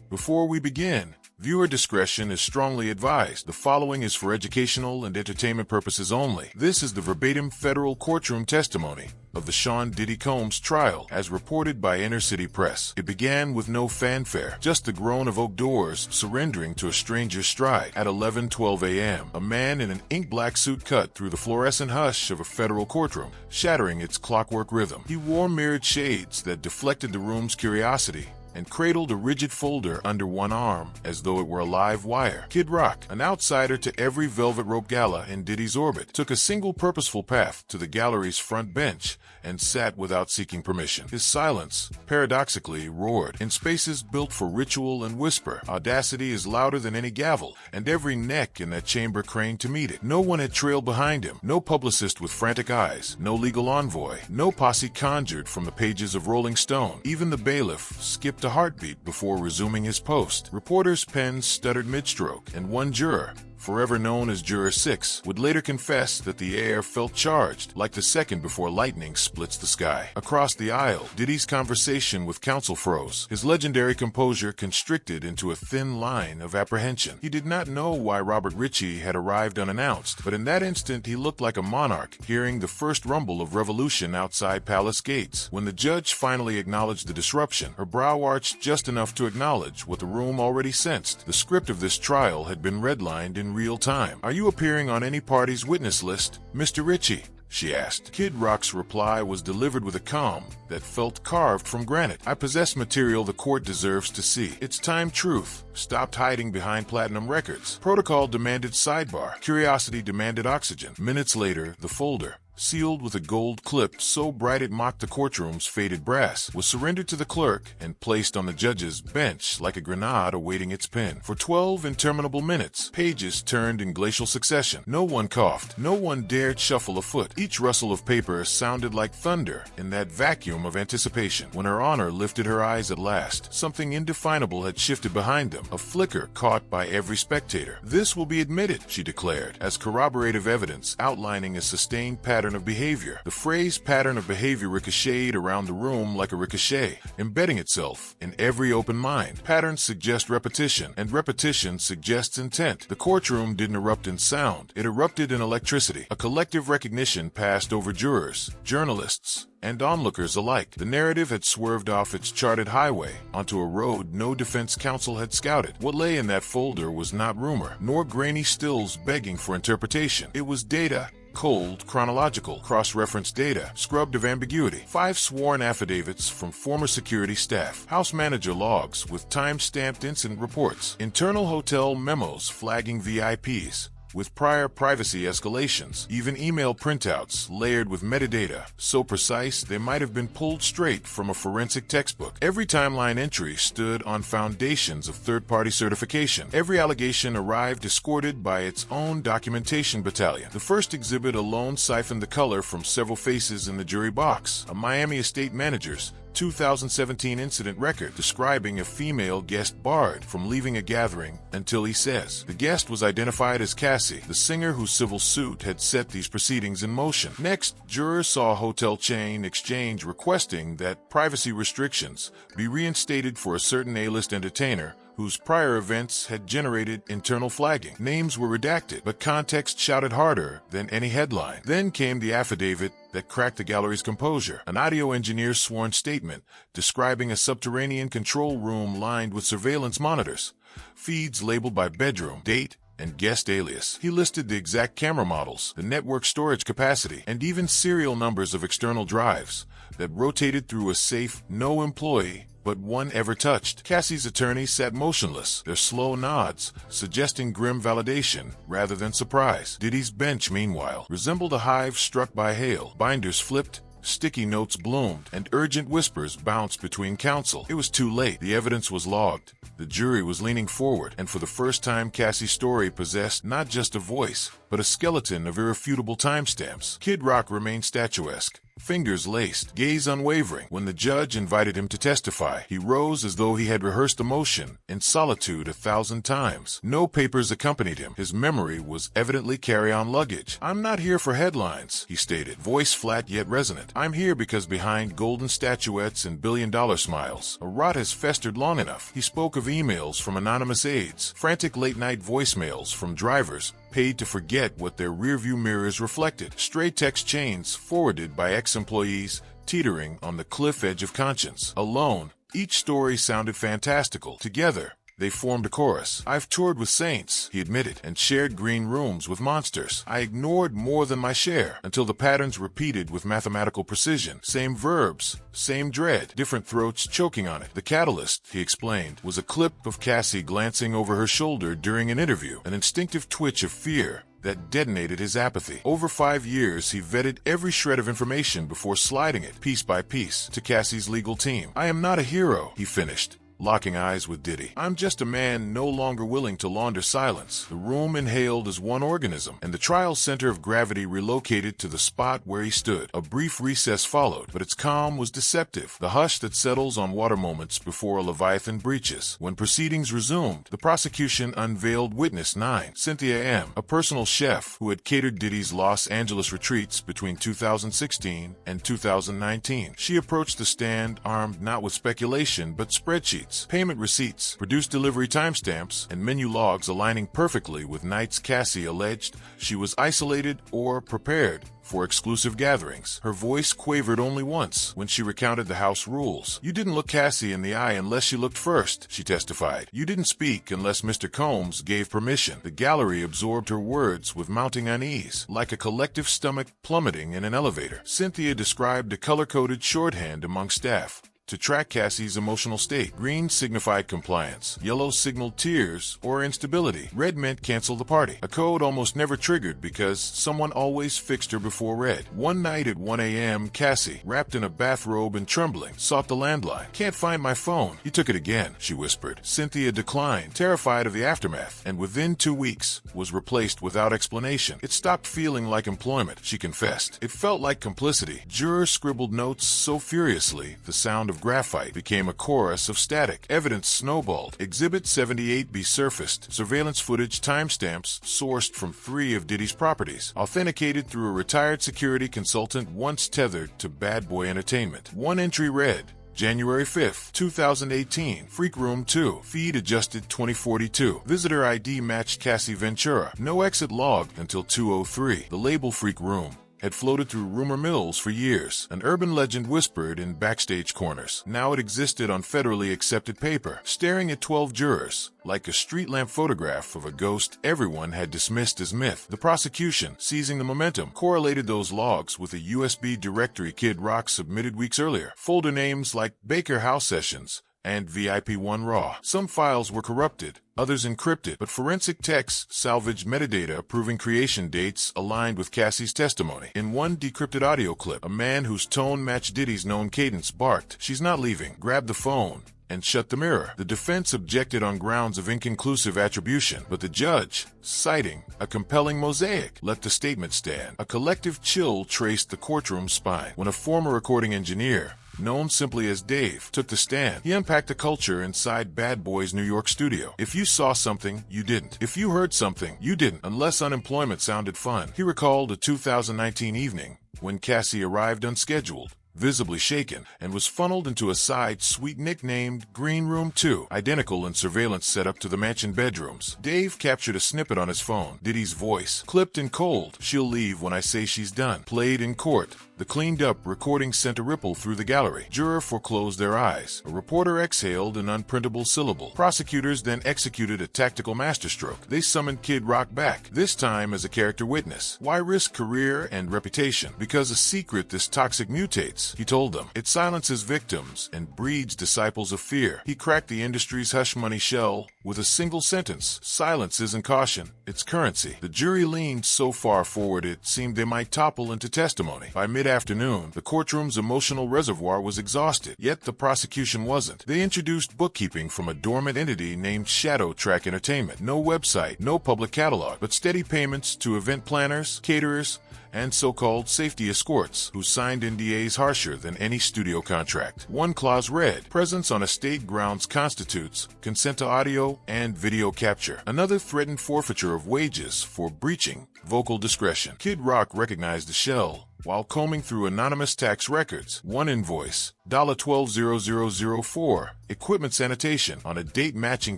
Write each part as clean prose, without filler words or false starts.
Before we begin, viewer discretion is strongly advised. The following is for educational and entertainment purposes only. This is the verbatim federal courtroom testimony of the Sean Diddy Combs trial, as reported by Inner City Press. It began with no fanfare, just the groan of oak doors surrendering to a stranger's stride. At 11:12 a.m., a man in an ink-black suit cut through the fluorescent hush of a federal courtroom, shattering its clockwork rhythm. He wore mirrored shades that deflected the room's curiosity and cradled a rigid folder under one arm as though it were a live wire. Kid Rock, an outsider to every velvet rope gala in Diddy's orbit, took a single purposeful path to the gallery's front bench and sat without seeking permission. His silence, paradoxically, roared. In spaces built for ritual and whisper, audacity is louder than any gavel, and every neck in that chamber craned to meet it. No one had trailed behind him, no publicist with frantic eyes, no legal envoy, no posse conjured from the pages of Rolling Stone. Even the bailiff skipped a heartbeat before resuming his post. Reporters' pens stuttered mid-stroke, and one juror, forever known as Juror 6, would later confess that the air felt charged, like the second before lightning splits the sky. Across the aisle, Diddy's conversation with counsel froze, his legendary composure constricted into a thin line of apprehension. He did not know why Robert Ritchie had arrived unannounced, but in that instant he looked like a monarch, hearing the first rumble of revolution outside palace gates. When the judge finally acknowledged the disruption, her brow arched just enough to acknowledge what the room already sensed. The script of this trial had been redlined in real time. "Are you appearing on any party's witness list, Mr. Ritchie?" she asked. Kid Rock's reply was delivered with a calm that felt carved from granite. "I possess material the court deserves to see. It's time truth stopped hiding behind platinum records. Protocol demanded sidebar. Curiosity demanded oxygen." Minutes later, the folder, sealed with a gold clip so bright it mocked the courtroom's faded brass, was surrendered to the clerk and placed on the judge's bench like a grenade awaiting its pin. For 12 interminable minutes, pages turned in glacial succession. No one coughed. No one dared shuffle a foot. Each rustle of paper sounded like thunder in that vacuum of anticipation. When Her Honor lifted her eyes at last, something indefinable had shifted behind them, a flicker caught by every spectator. "This will be admitted," she declared, as corroborative evidence outlining a sustained pattern of behavior. The phrase pattern of behavior ricocheted around the room like a ricochet, embedding itself in every open mind. Patterns suggest repetition, and repetition suggests intent. The courtroom didn't erupt in sound, it erupted in electricity. A collective recognition passed over jurors, journalists, and onlookers alike. The narrative had swerved off its charted highway onto a road no defense counsel had scouted. What lay in that folder was not rumor, nor grainy stills begging for interpretation. It was data. Cold, chronological, cross-reference data, scrubbed of ambiguity. 5 sworn affidavits from former security staff, house manager logs with time-stamped incident reports, internal hotel memos flagging VIPs with prior privacy escalations, even email printouts layered with metadata, so precise they might have been pulled straight from a forensic textbook. Every timeline entry stood on foundations of third-party certification. Every allegation arrived escorted by its own documentation battalion. The first exhibit alone siphoned the color from several faces in the jury box, a Miami estate manager's 2017 incident record describing a female guest barred from leaving a gathering until he says. The guest was identified as Cassie, the singer whose civil suit had set these proceedings in motion. Next, jurors saw a hotel chain exchange requesting that privacy restrictions be reinstated for a certain A-list entertainer whose prior events had generated internal flagging. Names were redacted, but context shouted harder than any headline. Then came the affidavit that cracked the gallery's composure, an audio engineer's sworn statement describing a subterranean control room lined with surveillance monitors, feeds labeled by bedroom, date, and guest alias. He listed the exact camera models, the network storage capacity, and even serial numbers of external drives that rotated through a safe no employee but one ever touched. Cassie's attorney sat motionless, their slow nods suggesting grim validation rather than surprise. Diddy's bench, meanwhile, resembled a hive struck by hail. Binders flipped, sticky notes bloomed, and urgent whispers bounced between counsel. It was too late. The evidence was logged. The jury was leaning forward, and for the first time Cassie's story possessed not just a voice, but a skeleton of irrefutable timestamps. Kid Rock remained statuesque, fingers laced, gaze unwavering. When the judge invited him to testify, he rose as though he had rehearsed emotion in solitude 1,000 times. No papers accompanied him. His memory was evidently carry-on luggage. "I'm not here for headlines," he stated, voice flat yet resonant. "I'm here because behind golden statuettes and billion-dollar smiles, a rot has festered long enough." He spoke of emails from anonymous aides, frantic late-night voicemails from drivers paid to forget what their rearview mirrors reflected, stray text chains forwarded by ex-employees teetering on the cliff edge of conscience. Alone, each story sounded fantastical. Together, they formed a chorus. "I've toured with saints," he admitted, "and shared green rooms with monsters. I ignored more than my share," until the patterns repeated with mathematical precision. Same verbs, same dread, different throats choking on it. The catalyst, he explained, was a clip of Cassie glancing over her shoulder during an interview, an instinctive twitch of fear that detonated his apathy. Over 5 years, he vetted every shred of information before sliding it, piece by piece, to Cassie's legal team. "I am not a hero," he finished, locking eyes with Diddy. "I'm just a man no longer willing to launder silence." The room inhaled as one organism, and the trial center of gravity relocated to the spot where he stood. A brief recess followed, but its calm was deceptive, the hush that settles on water moments before a leviathan breaches. When proceedings resumed, the prosecution unveiled witness 9, Cynthia M., a personal chef who had catered Diddy's Los Angeles retreats between 2016 and 2019. She approached the stand armed not with speculation but spreadsheets, payment receipts, produced delivery timestamps, and menu logs aligning perfectly with nights Cassie alleged she was isolated or prepared for exclusive gatherings. Her voice quavered only once when she recounted the house rules. "You didn't look Cassie in the eye unless you looked first," she testified. "You didn't speak unless Mr. Combs gave permission." The gallery absorbed her words with mounting unease, like a collective stomach plummeting in an elevator. Cynthia described a color-coded shorthand among staff to track Cassie's emotional state. Green signified compliance, yellow signaled tears or instability, red meant cancel the party. A code almost never triggered because someone always fixed her before red. One night at 1 a.m., Cassie, wrapped in a bathrobe and trembling, sought the landline. "Can't find my phone." "You took it again," she whispered. Cynthia declined, terrified of the aftermath, and within 2 weeks was replaced without explanation. "It stopped feeling like employment," she confessed. "It felt like complicity." Jurors scribbled notes so furiously the sound of graphite became a chorus of static. Evidence snowballed. Exhibit 78B surfaced. Surveillance footage timestamps sourced from 3 of Diddy's properties, authenticated through a retired security consultant once tethered to Bad Boy Entertainment. One entry read, January 5, 2018, Freak Room 2, feed adjusted 2042. Visitor ID matched Cassie Ventura. No exit logged until 2:03. The label Freak Room had floated through rumor mills for years. An urban legend whispered in backstage corners. Now it existed on federally accepted paper, staring at 12 jurors. Like a street lamp photograph of a ghost everyone had dismissed as myth. The prosecution, seizing the momentum, correlated those logs with a USB directory Kid Rock submitted weeks earlier. Folder names like Baker House Sessions and VIP1 Raw. Some files were corrupted, others encrypted, but forensic techs salvaged metadata proving creation dates aligned with Cassie's testimony. In one decrypted audio clip, a man whose tone matched Diddy's known cadence barked, "She's not leaving," grabbed the phone, and shut the mirror. The defense objected on grounds of inconclusive attribution, but the judge, citing a compelling mosaic, let the statement stand. A collective chill traced the courtroom spine when a former recording engineer, known simply as Dave, took the stand. He unpacked the culture inside Bad Boy's New York studio. If you saw something, you didn't. If you heard something, you didn't, unless unemployment sounded fun. He recalled a 2019 evening when Cassie arrived unscheduled, visibly shaken, and was funneled into a side suite nicknamed Green Room 2, identical in surveillance setup to the mansion bedrooms. Dave captured a snippet on his phone. Diddy's voice, clipped and cold, "She'll leave when I say she's done," played in court. The cleaned-up recording sent a ripple through the gallery. Juror foreclosed their eyes. A reporter exhaled an unprintable syllable. Prosecutors then executed a tactical masterstroke. They summoned Kid Rock back, this time as a character witness. "Why risk career and reputation? Because a secret this toxic mutates," he told them. "It silences victims and breeds disciples of fear." He cracked the industry's hush money shell with a single sentence: "Silence isn't caution, it's currency." The jury leaned so far forward it seemed they might topple into testimony. By mid-afternoon, the courtroom's emotional reservoir was exhausted, yet the prosecution wasn't. They introduced bookkeeping from a dormant entity named Shadow Track Entertainment. No website, no public catalog, but steady payments to event planners, caterers, and so-called safety escorts, who signed NDAs harsher than any studio contract. One clause read, "Presence on a state grounds constitutes consent to audio and video capture." Another threatened forfeiture of wages for breaching vocal discretion. Kid Rock recognized the shell while combing through anonymous tax records. One invoice, $12,00004, equipment sanitation, on a date matching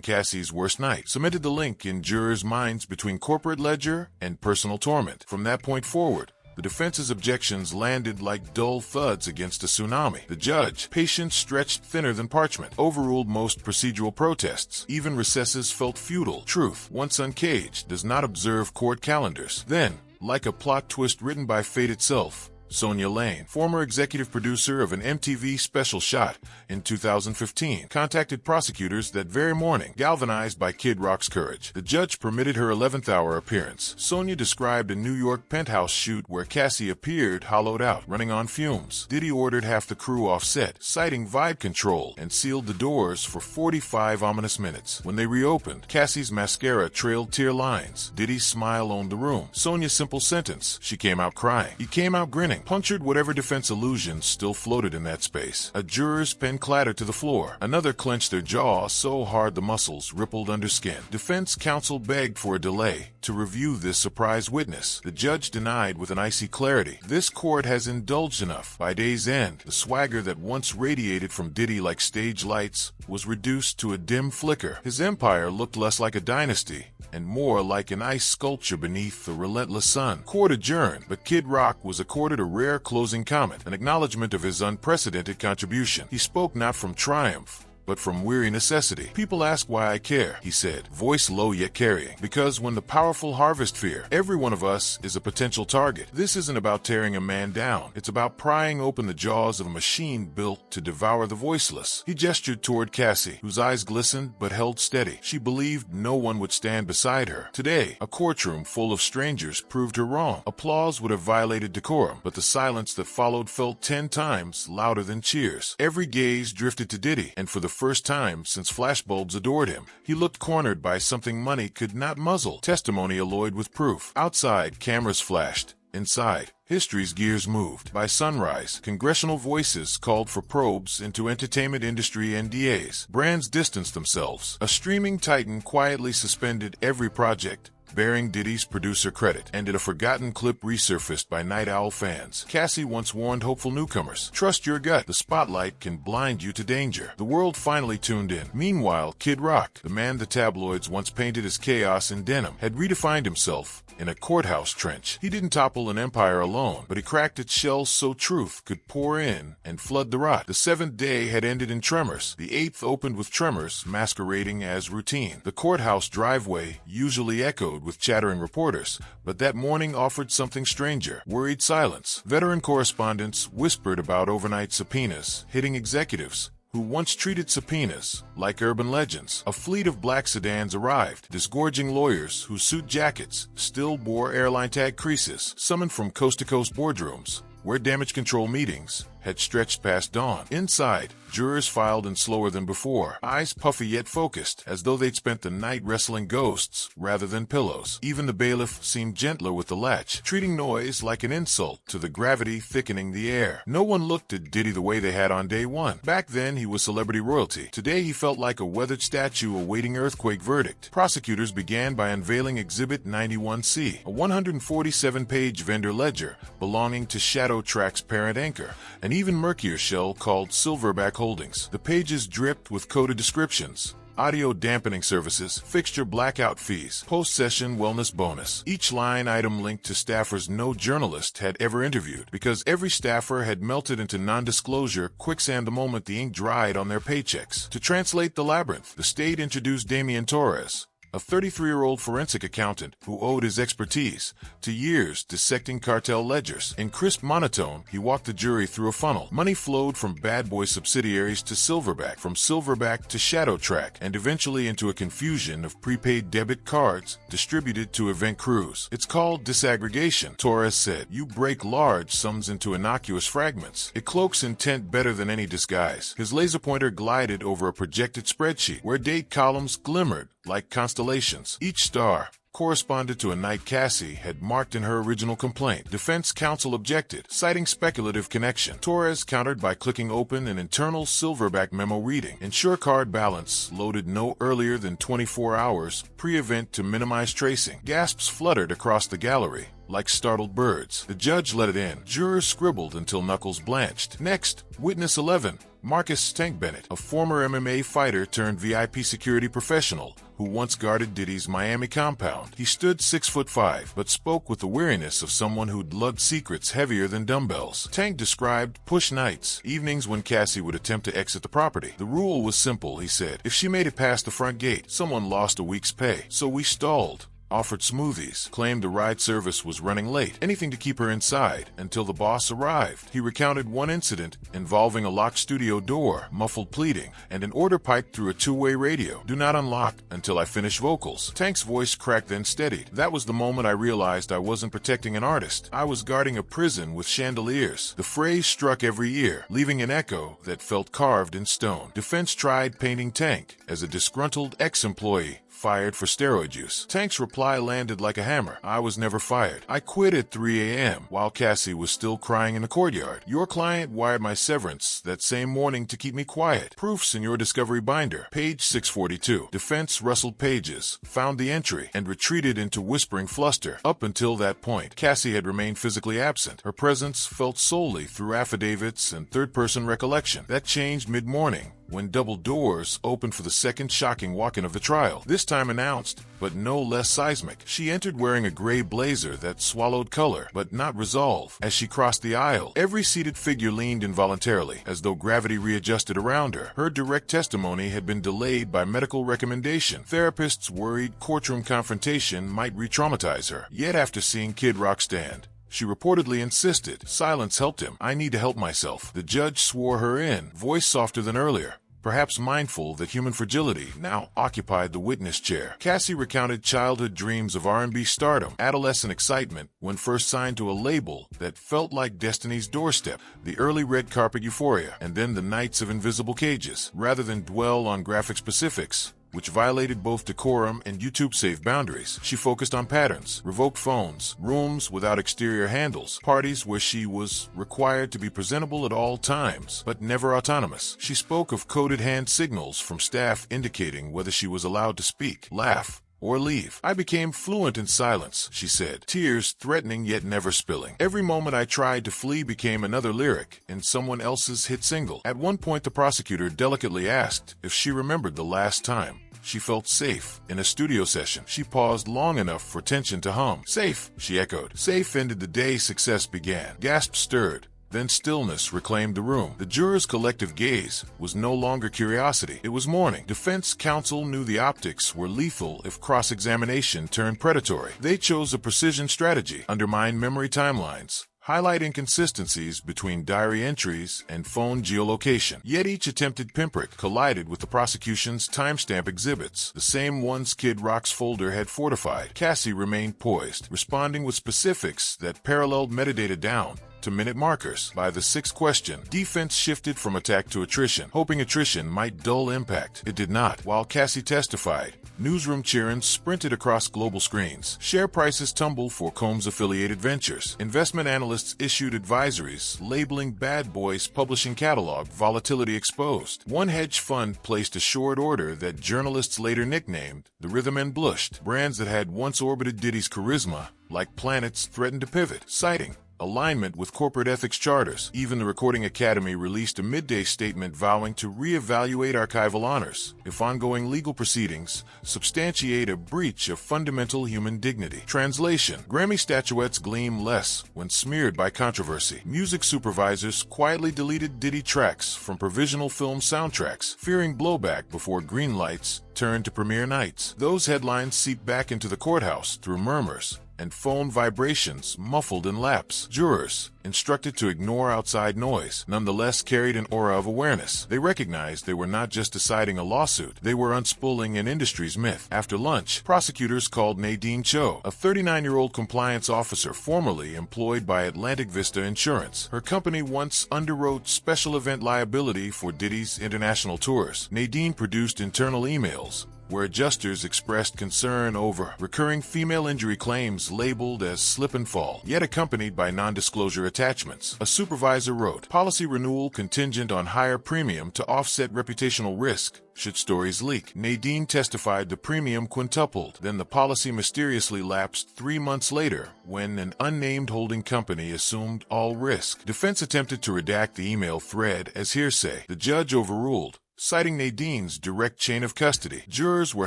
Cassie's worst night, cemented the link in jurors' minds between corporate ledger and personal torment. From that point forward, the defense's objections landed like dull thuds against a tsunami. The judge, patience stretched thinner than parchment, overruled most procedural protests. Even recesses felt futile. Truth, once uncaged, does not observe court calendars. Then, like a plot twist written by fate itself, Sonia Lane, former executive producer of an MTV special shot in 2015, contacted prosecutors that very morning, galvanized by Kid Rock's courage. The judge permitted her 11th hour appearance. Sonia described a New York penthouse shoot where Cassie appeared hollowed out, running on fumes. Diddy ordered half the crew off set, citing vibe control, and sealed the doors for 45 ominous minutes. When they reopened, Cassie's mascara trailed tear lines. Diddy's smile owned the room. Sonia's simple sentence, "She came out crying. He came out grinning," punctured whatever defense illusions still floated in that space. A juror's pen clattered to the floor. Another clenched their jaw so hard the muscles rippled under skin. Defense counsel begged for a delay to review this surprise witness. The judge denied with an icy clarity. This court has indulged enough. By day's end, the swagger that once radiated from Diddy like stage lights was reduced to a dim flicker. His empire looked less like a dynasty and more like an ice sculpture beneath the relentless sun. Court adjourned, but Kid Rock was accorded a rare closing comment, an acknowledgement of his unprecedented contribution. He spoke not from triumph, but from weary necessity. "People ask why I care," he said, voice low yet carrying. "Because when the powerful harvest fear, every one of us is a potential target. This isn't about tearing a man down. It's about prying open the jaws of a machine built to devour the voiceless." He gestured toward Cassie, whose eyes glistened but held steady. She believed no one would stand beside her. Today, a courtroom full of strangers proved her wrong. Applause would have violated decorum, but the silence that followed felt 10 times louder than cheers. Every gaze drifted to Diddy, and for the first time since flashbulbs adored him, he looked cornered by something money could not muzzle. Testimony alloyed with proof. Outside, cameras flashed. Inside, history's gears moved. By sunrise, congressional voices called for probes into entertainment industry NDAs. Brands distanced themselves. A streaming titan quietly suspended every project, bearing Diddy's producer credit, and in a forgotten clip resurfaced by Night Owl fans. Cassie once warned hopeful newcomers, "Trust your gut. The spotlight can blind you to danger." The world finally tuned in. Meanwhile, Kid Rock, the man the tabloids once painted as chaos in denim, had redefined himself in a courthouse trench. He didn't topple an empire alone, but he cracked its shell so truth could pour in and flood the rot. The 7th day had ended in tremors. The 8th opened with tremors masquerading as routine. The courthouse driveway usually echoed with chattering reporters, but that morning offered something stranger. Worried silence. Veteran correspondents whispered about overnight subpoenas hitting executives who once treated subpoenas like urban legends. A fleet of black sedans arrived, disgorging lawyers whose suit jackets still bore airline tag creases, summoned from coast-to-coast boardrooms where damage control meetings had stretched past dawn. Inside, jurors filed in slower than before, eyes puffy yet focused, as though they'd spent the night wrestling ghosts rather than pillows. Even the bailiff seemed gentler with the latch, treating noise like an insult to the gravity thickening the air. No one looked at Diddy the way they had on day one. Back then, he was celebrity royalty. Today, he felt like a weathered statue awaiting earthquake verdict. Prosecutors began by unveiling Exhibit 91C, a 147-page vendor ledger belonging to Shadow Track's parent Anchor, an even murkier shell called Silverback Holdings. The pages dripped with coded descriptions: audio dampening services, fixture blackout fees, post-session wellness bonus. Each line item linked to staffers no journalist had ever interviewed, because every staffer had melted into non-disclosure quicksand the moment the ink dried on their paychecks. To translate the labyrinth, the state introduced Damian Torres, a 33-year-old forensic accountant who owed his expertise to years dissecting cartel ledgers. In crisp monotone, he walked the jury through a funnel. Money flowed from Bad Boy subsidiaries to Silverback, from Silverback to Shadow Track, and eventually into a confusion of prepaid debit cards distributed to event crews. It's called disaggregation, Torres said. You break large sums into innocuous fragments. It cloaks intent better than any disguise. His laser pointer glided over a projected spreadsheet where date columns glimmered like constellations. Each star corresponded to a night Cassie had marked in her original complaint. Defense counsel objected, citing speculative connection. Torres countered by clicking open an internal Silverback memo reading. Ensure card balance loaded no earlier than 24 hours pre-event to minimize tracing. Gasps fluttered across the gallery like startled birds. The judge let it in. Jurors scribbled until knuckles blanched. Next, witness 11. Marcus Tank Bennett, a former MMA fighter turned VIP security professional who once guarded Diddy's Miami compound. He stood 6'5", but spoke with the weariness of someone who'd lugged secrets heavier than dumbbells. Tank described push nights, evenings when Cassie would attempt to exit the property. The rule was simple, he said. If she made it past the front gate, someone lost a week's pay. So we stalled. Offered smoothies, claimed the ride service was running late, anything to keep her inside until the boss arrived. He recounted one incident involving a locked studio door, muffled pleading, and an order piped through a two-way radio. Do not unlock until I finish vocals. Tank's voice cracked then steadied. That was the moment I realized I wasn't protecting an artist. I was guarding a prison with chandeliers. The phrase struck every ear, leaving an echo that felt carved in stone. Defense tried painting Tank as a disgruntled ex-employee fired for steroid use. Tank's reply landed like a hammer. I was never fired. I quit at 3 a.m. while Cassie was still crying in the courtyard. Your client wired my severance that same morning to keep me quiet. Proofs in your discovery binder. Page 642. Defense rustled pages, found the entry, and retreated into whispering fluster. Up until that point, Cassie had remained physically absent. Her presence felt solely through affidavits and third-person recollection. That changed mid-morning, when double doors opened for the second shocking walk-in of the trial, this time announced, but no less seismic. She entered wearing a gray blazer that swallowed color, but not resolve. As she crossed the aisle, every seated figure leaned involuntarily, as though gravity readjusted around her. Her direct testimony had been delayed by medical recommendation. Therapists worried courtroom confrontation might re-traumatize her. Yet after seeing Kid Rock stand, she reportedly insisted. Silence helped him. I need to help myself. The judge swore her in, voice softer than earlier, perhaps mindful that human fragility now occupied the witness chair. Cassie recounted childhood dreams of R&B stardom, adolescent excitement when first signed to a label that felt like destiny's doorstep, the early red carpet euphoria, and then the nights of invisible cages. Rather than dwell on graphic specifics, which violated both decorum and YouTube-safe boundaries, she focused on patterns: revoked phones, rooms without exterior handles, parties where she was required to be presentable at all times, but never autonomous. She spoke of coded hand signals from staff indicating whether she was allowed to speak, laugh, or leave. I became fluent in silence, she said, tears threatening yet never spilling. Every moment I tried to flee became another lyric in someone else's hit single. At one point, the prosecutor delicately asked if she remembered the last time she felt safe in a studio session. She paused long enough for tension to hum. Safe, she echoed. Safe ended the day success began. Gasps stirred. Then stillness reclaimed the room. The jurors' collective gaze was no longer curiosity. It was mourning. Defense counsel knew the optics were lethal if cross-examination turned predatory. They chose a precision strategy: undermine memory timelines, highlight inconsistencies between diary entries and phone geolocation. Yet each attempted pinprick collided with the prosecution's timestamp exhibits, the same ones Kid Rock's folder had fortified. Cassie remained poised, responding with specifics that paralleled metadata down to minute markers. By the sixth question, defense shifted from attack to attrition, hoping attrition might dull impact. It did not. While Cassie testified, newsroom cheerings sprinted across global screens. Share prices tumbled for Combs-affiliated ventures. Investment analysts issued advisories labeling Bad Boy's publishing catalog volatility exposed. One hedge fund placed a short order that journalists later nicknamed the Rhythm and Blushed. Brands that had once orbited Diddy's charisma, like planets, threatened to pivot, citing alignment with corporate ethics charters. Even the Recording Academy released a midday statement vowing to reevaluate archival honors if ongoing legal proceedings substantiate a breach of fundamental human dignity. Translation: Grammy statuettes gleam less when smeared by controversy. Music supervisors quietly deleted Diddy tracks from provisional film soundtracks, fearing blowback before green lights return to premiere nights. Those headlines seep back into the courthouse through murmurs and phone vibrations muffled in laps. Jurors, instructed to ignore outside noise, nonetheless carried an aura of awareness. They recognized they were not just deciding a lawsuit, they were unspooling an industry's myth. After lunch, prosecutors called Nadine Cho, a 39-year-old compliance officer formerly employed by Atlantic Vista Insurance. Her company once underwrote special event liability for Diddy's international tours. Nadine produced internal emails where adjusters expressed concern over recurring female injury claims labeled as slip and fall, yet accompanied by non-disclosure attachments. A supervisor wrote, "Policy renewal contingent on higher premium to offset reputational risk should stories leak." Nadine testified the premium quintupled. Then the policy mysteriously lapsed 3 months later when an unnamed holding company assumed all risk. Defense attempted to redact the email thread as hearsay. The judge overruled, citing Nadine's direct chain of custody. Jurors were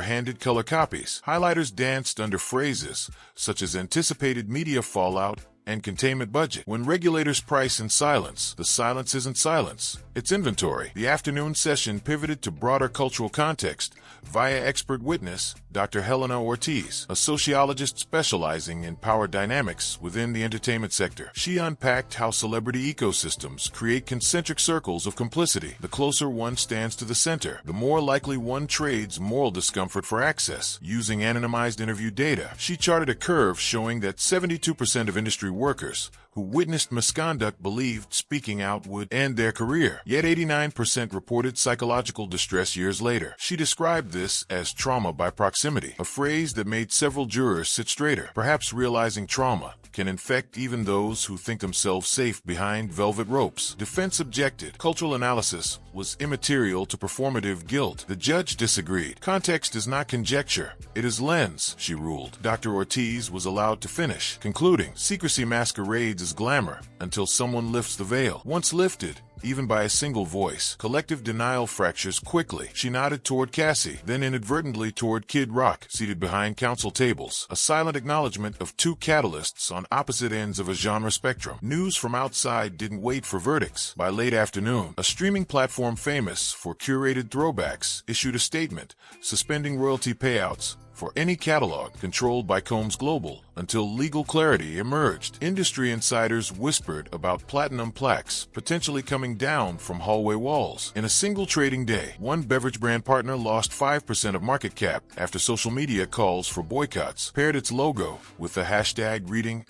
handed color copies. Highlighters danced under phrases such as anticipated media fallout and containment budget. When regulators price in silence, the silence isn't silence, it's inventory. The afternoon session pivoted to broader cultural context via expert witness Dr. Helena Ortiz, a sociologist specializing in power dynamics within the entertainment sector. She unpacked how celebrity ecosystems create concentric circles of complicity. The closer one stands to the center, the more likely one trades moral discomfort for access. Using anonymized interview data, she charted a curve showing that 72% of industry workers who witnessed misconduct believed speaking out would end their career, yet 89% reported psychological distress years later. She described this as trauma by proximity, a phrase that made several jurors sit straighter, perhaps realizing trauma can infect even those who think themselves safe behind velvet ropes. Defense objected. Cultural analysis was immaterial to performative guilt. The judge disagreed. Context is not conjecture, it is lens, she ruled. Dr. Ortiz was allowed to finish, concluding, secrecy masquerades as glamour until someone lifts the veil. Once lifted, even by a single voice, collective denial fractures quickly. She nodded toward Cassie, then inadvertently toward Kid Rock, seated behind counsel tables, a silent acknowledgement of two catalysts on opposite ends of a genre spectrum. News from outside didn't wait for verdicts. By late afternoon, a streaming platform famous for curated throwbacks issued a statement suspending royalty payouts for any catalog controlled by Combs Global until legal clarity emerged. Industry insiders whispered about platinum plaques potentially coming down from hallway walls. In a single trading day, one beverage brand partner lost 5% of market cap after social media calls for boycotts paired its logo with the hashtag reading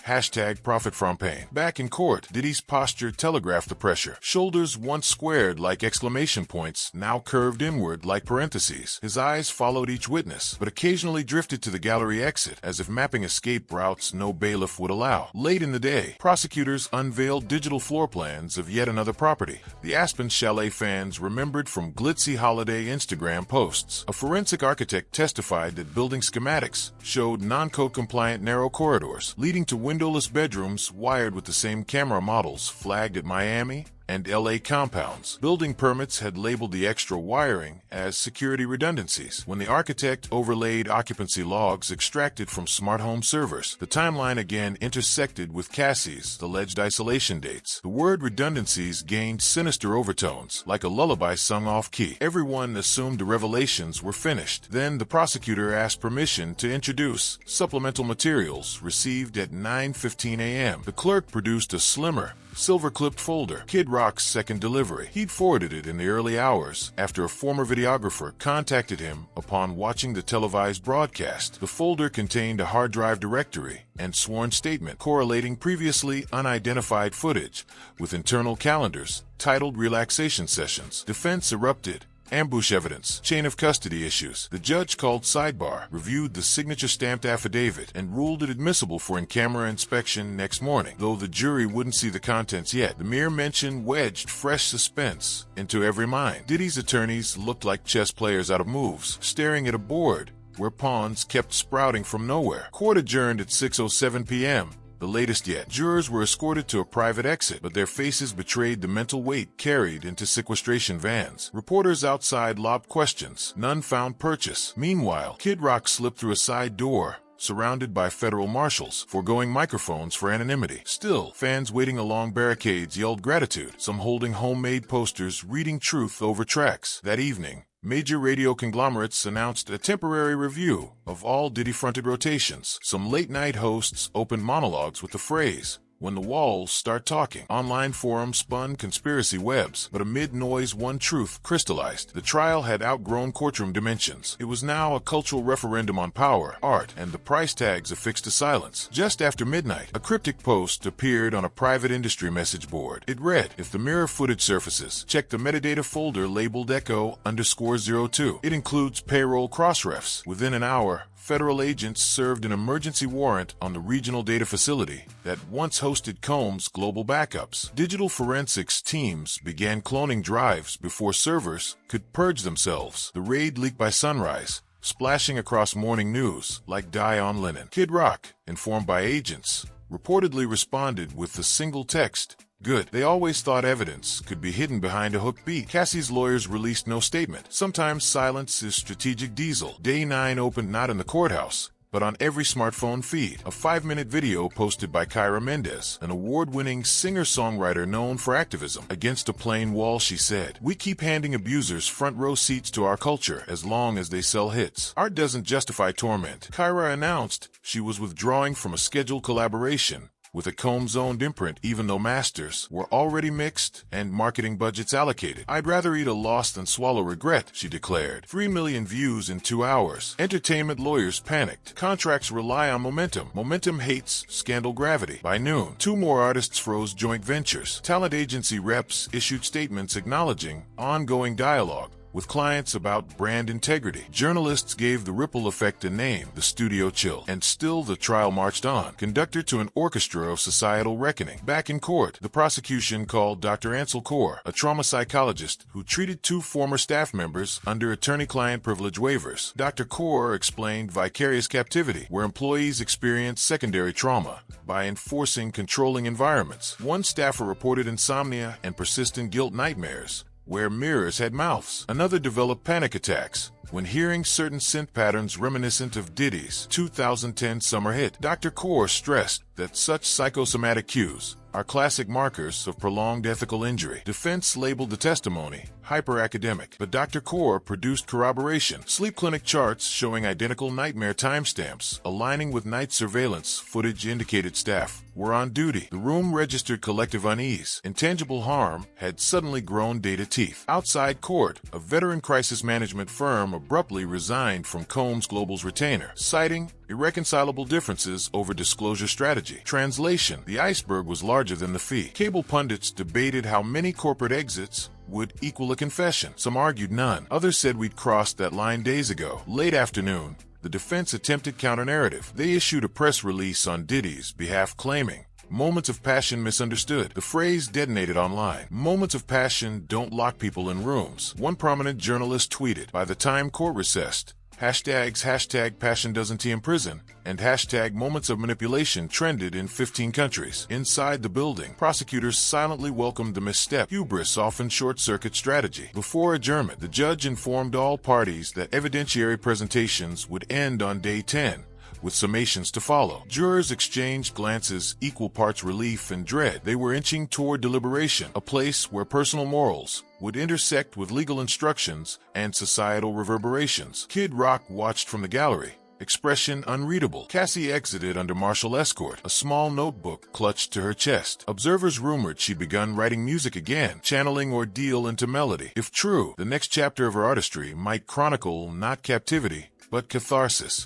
#profit from pain. Back in court, Diddy's posture telegraphed the pressure. Shoulders once squared like exclamation points, now curved inward like parentheses. His eyes followed each witness, but occasionally drifted to the gallery exit, as if mapping escape routes no bailiff would allow. Late in the day, prosecutors unveiled digital floor plans of yet another property. The Aspen Chalet fans remembered from glitzy holiday Instagram posts. A forensic architect testified that building schematics showed non-code compliant narrow corridors leading to windowless bedrooms wired with the same camera models flagged at Miami and LA compounds. Building permits had labeled the extra wiring as security redundancies. When the architect overlaid occupancy logs extracted from smart home servers, the timeline again intersected with Cassie's alleged isolation dates. The word redundancies gained sinister overtones, like a lullaby sung off-key. Everyone assumed the revelations were finished. Then the prosecutor asked permission to introduce supplemental materials received at 9:15 a.m. The clerk produced a slimmer, silver-clipped folder, Kid Rock's second delivery. He'd forwarded it in the early hours after a former videographer contacted him upon watching the televised broadcast. The folder contained a hard drive directory and sworn statement correlating previously unidentified footage with internal calendars titled relaxation sessions. Defense erupted. Ambush evidence, chain of custody issues. The judge called sidebar, reviewed the signature-stamped affidavit, and ruled it admissible for in-camera inspection next morning. Though the jury wouldn't see the contents yet, the mere mention wedged fresh suspense into every mind. Diddy's attorneys looked like chess players out of moves, staring at a board where pawns kept sprouting from nowhere. Court adjourned at 6:07 p.m., the latest yet. Jurors were escorted to a private exit, but their faces betrayed the mental weight carried into sequestration vans. Reporters outside lobbed questions. None found purchase. Meanwhile, Kid Rock slipped through a side door, surrounded by federal marshals, foregoing microphones for anonymity. Still, fans waiting along barricades yelled gratitude, some holding homemade posters reading truth over tracks. That evening, Major radio conglomerates announced a temporary review of all Diddy-fronted rotations. Some late-night hosts opened monologues with the phrase, "When the walls start talking." Online forums spun conspiracy webs, but amid noise, one truth crystallized. The trial had outgrown courtroom dimensions. It was now a cultural referendum on power, art, and the price tags affixed to silence. Just after midnight, a cryptic post appeared on a private industry message board. It read, "If the mirror footage surfaces, check the metadata folder labeled Echo_02. It includes payroll crossrefs." Within an hour, federal agents served an emergency warrant on the regional data facility that once hosted Combs' global backups. Digital forensics teams began cloning drives before servers could purge themselves. The raid leaked by sunrise, splashing across morning news like dye on linen. Kid Rock, informed by agents, reportedly responded with the single text, "Good." They always thought evidence could be hidden behind a hook beat. Cassie's lawyers released no statement. Sometimes silence is strategic diesel. Day 9 opened not in the courthouse, but on every smartphone feed. A 5-minute video posted by Kyra Mendez, an award-winning singer-songwriter known for activism. Against a plain wall, she said, "We keep handing abusers front row seats to our culture as long as they sell hits. Art doesn't justify torment." Kyra announced she was withdrawing from a scheduled collaboration with a Combs-owned imprint, even though masters were already mixed and marketing budgets allocated. "I'd rather eat a loss than swallow regret," she declared. 3 million views in 2 hours. Entertainment lawyers panicked. Contracts rely on momentum. Momentum hates scandal gravity. By noon, 2 more artists froze joint ventures. Talent agency reps issued statements acknowledging ongoing dialogue with clients about brand integrity. Journalists gave the ripple effect a name, the studio chill. And still the trial marched on, conductor to an orchestra of societal reckoning. Back in court, the prosecution called Dr. Ansel Kaur, a trauma psychologist who treated 2 former staff members under attorney-client privilege waivers. Dr. Kaur explained vicarious captivity, where employees experience secondary trauma by enforcing controlling environments. One staffer reported insomnia and persistent guilt nightmares, where mirrors had mouths. Another developed panic attacks when hearing certain synth patterns reminiscent of Diddy's 2010 summer hit. Dr. Kaur stressed that such psychosomatic cues are classic markers of prolonged ethical injury. Defense labeled the testimony hyper-academic, but Dr. Kaur produced corroboration. Sleep clinic charts showing identical nightmare timestamps aligning with night surveillance footage indicated staff were on duty. The room registered collective unease. Intangible harm had suddenly grown data teeth. Outside court, a veteran crisis management firm abruptly resigned from Combs Global's retainer, citing irreconcilable differences over disclosure strategy. Translation: the iceberg was larger than the fee. Cable pundits debated how many corporate exits would equal a confession. Some argued none. Others said we'd crossed that line days ago. Late afternoon, the defense attempted counter-narrative. They issued a press release on Diddy's behalf claiming, "Moments of passion misunderstood." The phrase detonated online. Moments of passion don't lock people in rooms. One prominent journalist tweeted, "By the time court recessed, hashtag passion doesn't imprison and hashtag moments of manipulation trended in 15 countries. Inside the building, prosecutors silently welcomed the misstep. Hubris often short-circuit strategy. Before adjournment, the judge informed all parties that evidentiary presentations would end on day 10, with summations to follow. Jurors exchanged glances, equal parts relief and dread. They were inching toward deliberation, a place where personal morals would intersect with legal instructions and societal reverberations. Kid Rock watched from the gallery, expression unreadable. Cassie exited under martial escort, a small notebook clutched to her chest. Observers rumored she'd begun writing music again, channeling ordeal into melody. If true, the next chapter of her artistry might chronicle not captivity, but catharsis.